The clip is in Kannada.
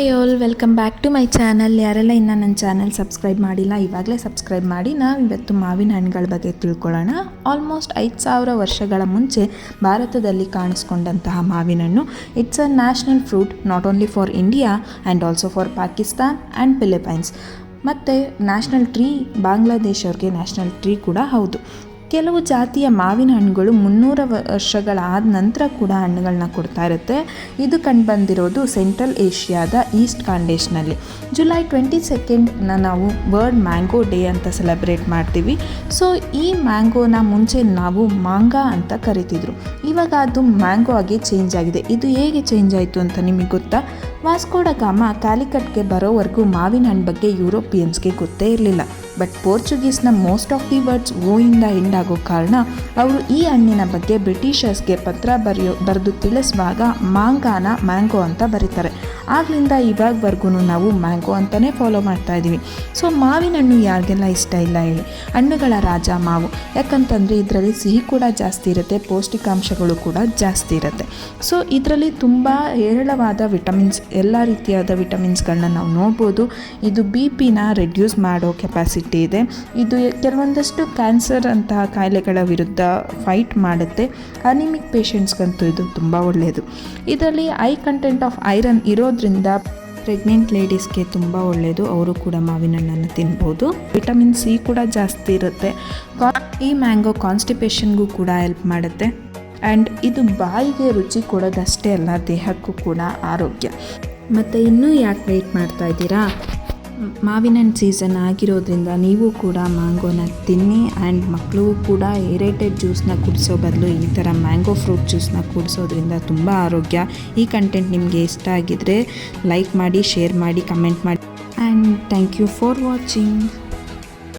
Hi all, welcome back to my channel. ಯಾರೆಲ್ಲ ಇನ್ನೂ ನನ್ನ ಚಾನಲ್ ಸಬ್ಸ್ಕ್ರೈಬ್ ಮಾಡಿಲ್ಲ, ಇವಾಗಲೇ ಸಬ್ಸ್ಕ್ರೈಬ್ ಮಾಡಿ. ನಾವು ಇವತ್ತು ಮಾವಿನ ಹಣ್ಣುಗಳ ಬಗ್ಗೆ ತಿಳ್ಕೊಳ್ಳೋಣ. ಆಲ್ಮೋಸ್ಟ್ 5,000 ವರ್ಷಗಳ ಮುಂಚೆ ಭಾರತದಲ್ಲಿ ಕಾಣಿಸ್ಕೊಂಡಂತಹ ಮಾವಿನ ಹಣ್ಣು. It's a national fruit not only for India and also for Pakistan and Philippines. ಮತ್ತು ನ್ಯಾಷನಲ್ ಟ್ರೀ ಬಾಂಗ್ಲಾದೇಶ್ ಅವ್ರಿಗೆ ನ್ಯಾಷನಲ್ ಟ್ರೀ ಕೂಡ ಹೌದು. ಕೆಲವು ಜಾತಿಯ ಮಾವಿನ ಹಣ್ಣುಗಳು 300 ವರ್ಷಗಳಾದ ನಂತರ ಕೂಡ ಹಣ್ಣುಗಳನ್ನ ಕೊಡ್ತಾ ಇರುತ್ತೆ. ಇದು ಕಂಡುಬಂದಿರೋದು ಸೆಂಟ್ರಲ್ ಏಷ್ಯಾದ ಈಸ್ಟ್ ಕಾಂಡೇಶ್ನಲ್ಲಿ. ಜುಲೈ 22ನ ನಾವು ವರ್ಲ್ಡ್ ಮ್ಯಾಂಗೋ ಡೇ ಅಂತ ಸೆಲೆಬ್ರೇಟ್ ಮಾಡ್ತೀವಿ. ಸೊ ಈ ಮ್ಯಾಂಗೋನ ಮುಂಚೆ ನಾವು ಮಾಂಗಾ ಅಂತ ಕರಿತಿದ್ರು. ಇವಾಗ ಅದು ಮ್ಯಾಂಗೋ ಆಗಿ ಚೇಂಜ್ ಆಗಿದೆ. ಇದು ಹೇಗೆ ಚೇಂಜ್ ಆಯಿತು ಅಂತ ನಿಮಗೆ ಗೊತ್ತಾ? ವಾಸ್ಕೋ ಡ ಗಾಮ ಕ್ಯಾಲಿಕಟ್ಗೆ ಬರೋವರೆಗೂ ಮಾವಿನ ಹಣ್ಣು ಬಗ್ಗೆ ಯುರೋಪಿಯನ್ಸ್ಗೆ ಗೊತ್ತೇ ಇರಲಿಲ್ಲ. ಬಟ್ ಪೋರ್ಚುಗೀಸ್ನ ಮೋಸ್ಟ್ ಆಫ್ ದಿ ವರ್ಡ್ಸ್ ಇಂದ ಎಂಡ್ ಆಗೋ ಕಾರಣ ಅವರು ಈ ಹಣ್ಣಿನ ಬಗ್ಗೆ ಬ್ರಿಟಿಷರ್ಸ್ಗೆ ಪತ್ರ ಬರೆದು ತಿಳಿಸುವಾಗ ಮಾಂಗಾನ ಮ್ಯಾಂಗೋ ಅಂತ ಬರೀತಾರೆ. ಆಗಲಿಂದ ಇವಾಗವರೆಗೂ ನಾವು ಮ್ಯಾಂಗೋ ಅಂತಲೇ ಫಾಲೋ ಮಾಡ್ತಾ ಇದ್ದೀವಿ. ಸೊ ಮಾವಿನ ಹಣ್ಣು ಯಾರಿಗೆಲ್ಲ ಇಷ್ಟ ಇಲ್ಲ ಹೇಳಿ? ಹಣ್ಣುಗಳ ರಾಜ ಮಾವು. ಯಾಕಂತಂದರೆ ಇದರಲ್ಲಿ ಸಿಹಿ ಕೂಡ ಜಾಸ್ತಿ ಇರುತ್ತೆ, ಪೌಷ್ಟಿಕಾಂಶಗಳು ಕೂಡ ಜಾಸ್ತಿ ಇರುತ್ತೆ. ಸೊ ಇದರಲ್ಲಿ ತುಂಬ ಹೇರಳವಾದ ವಿಟಮಿನ್ಸ್, ಎಲ್ಲ ರೀತಿಯಾದ ವಿಟಮಿನ್ಸ್ಗಳನ್ನ ನಾವು ನೋಡ್ಬೋದು. ಇದು BP-ನ ರೆಡ್ಯೂಸ್ ಮಾಡೋ ಕೆಪಾಸಿಟಿ ಇದೆ. ಇದು ಕೆಲವೊಂದಷ್ಟು ಕ್ಯಾನ್ಸರ್ ಅಂತಹ ಕಾಯಿಲೆಗಳ ವಿರುದ್ಧ ಫೈಟ್ ಮಾಡುತ್ತೆ. ಅನಿಮಿಕ್ ಪೇಷಂಟ್ಸ್ಗಂತೂ ಇದು ತುಂಬ ಒಳ್ಳೆಯದು. ಇದರಲ್ಲಿ ಹೈ ಕಂಟೆಂಟ್ ಆಫ್ ಐರನ್ ಇರೋದ್ರಿಂದ ಪ್ರೆಗ್ನೆಂಟ್ ಲೇಡೀಸ್ಗೆ ತುಂಬ ಒಳ್ಳೆಯದು. ಅವರು ಕೂಡ ಮಾವಿನ ಹಣ್ಣನ್ನು ತಿನ್ಬೋದು. ವಿಟಮಿನ್ C ಕೂಡ ಜಾಸ್ತಿ ಇರುತ್ತೆ. ಈ ಮ್ಯಾಂಗೋ ಕಾನ್ಸ್ಟಿಪೇಷನ್ಗೂ ಕೂಡ ಹೆಲ್ಪ್ ಮಾಡುತ್ತೆ. ಆ್ಯಂಡ್ ಇದು ಬಾಯಿಗೆ ರುಚಿ ಕೊಡೋದಷ್ಟೇ ಅಲ್ಲ, ದೇಹಕ್ಕೂ ಕೂಡ ಆರೋಗ್ಯ. ಮತ್ತು ಇನ್ನೂ ಯಾಕೆ ವೆಯ್ಟ್ ಮಾಡ್ತಾ ಇದ್ದೀರಾ? ಮಾವಿನ ಹಣ್ಣು ಸೀಸನ್ ಆಗಿರೋದ್ರಿಂದ ನೀವು ಕೂಡ ಮ್ಯಾಂಗೋನ ತಿನ್ನಿ. ಆ್ಯಂಡ್ ಮಕ್ಕಳಿಗೂ ಕೂಡ ಏರೇಟೆಡ್ ಜ್ಯೂಸನ್ನ ಕುಡಿಸೋ ಬದಲು ಈ ಥರ ಮ್ಯಾಂಗೋ ಫ್ರೂಟ್ ಜ್ಯೂಸನ್ನ ಕುಡಿಸೋದ್ರಿಂದ ತುಂಬ ಆರೋಗ್ಯ. ಈ ಕಂಟೆಂಟ್ ನಿಮಗೆ ಇಷ್ಟ ಆಗಿದ್ದರೆ ಲೈಕ್ ಮಾಡಿ, ಶೇರ್ ಮಾಡಿ, ಕಮೆಂಟ್ ಮಾಡಿ. And thank you for watching.